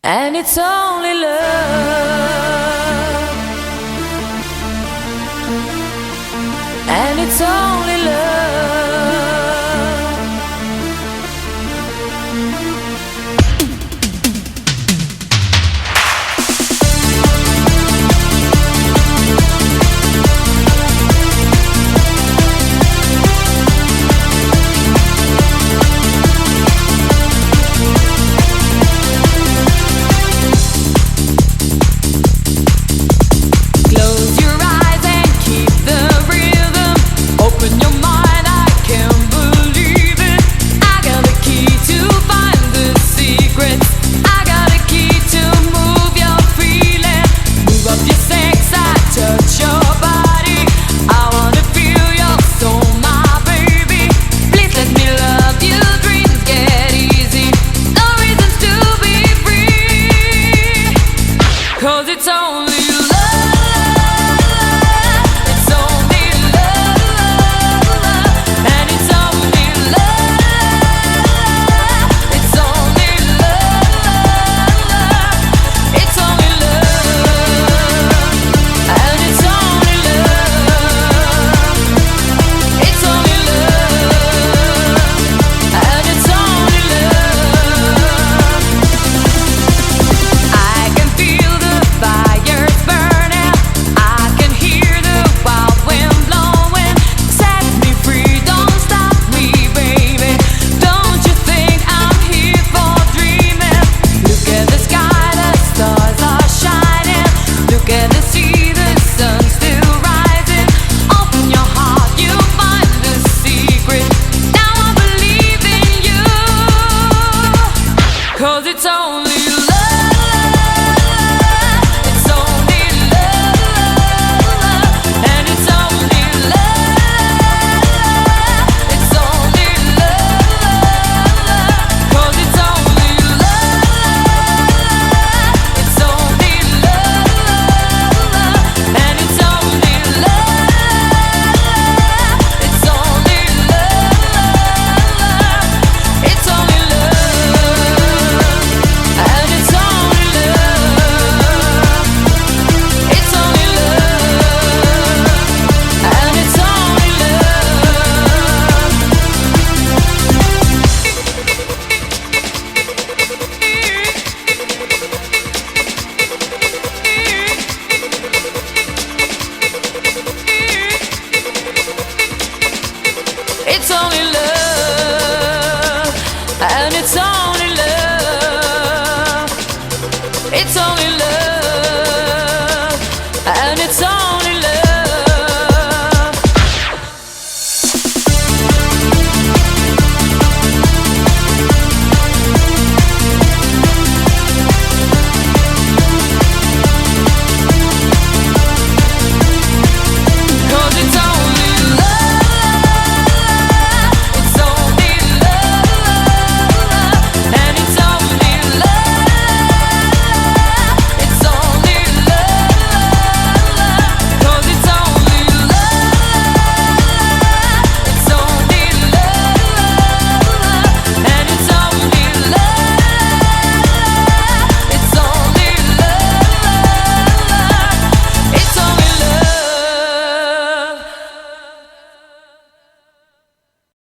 And it's only love. And it's only love. Close your eyes and keep the rhythm. Open your mind, I can't believe it. I got a key to find the secrets. I got a key to move your feeling. Move up your sex, I touch your body. I wanna feel your soul, my baby. Please let me love you, dreams get easy. No reasons to be free. 'Cause it's only love. It's only love. And it's only love. It's only love. It's only love. And it's only love. It's only love. And it's only love. I can feel the fires burning. I can hear the wild wind blowing. Set me free, don't stop me, baby. Don't you think I'm here for dreaming? Look at the sky, the stars are shining. Look at the sea, the sun's still rising. Open your heart, you'll find the secret. Now I believe in you. 'Cause it's only love. It's only love. And it's only love. It's only love. 'Cause it's only love. It's only love. And it's only love. It's only love. It's only love. And it's only love. It's only love. And it's only love. It's only love. And it's only love. It's only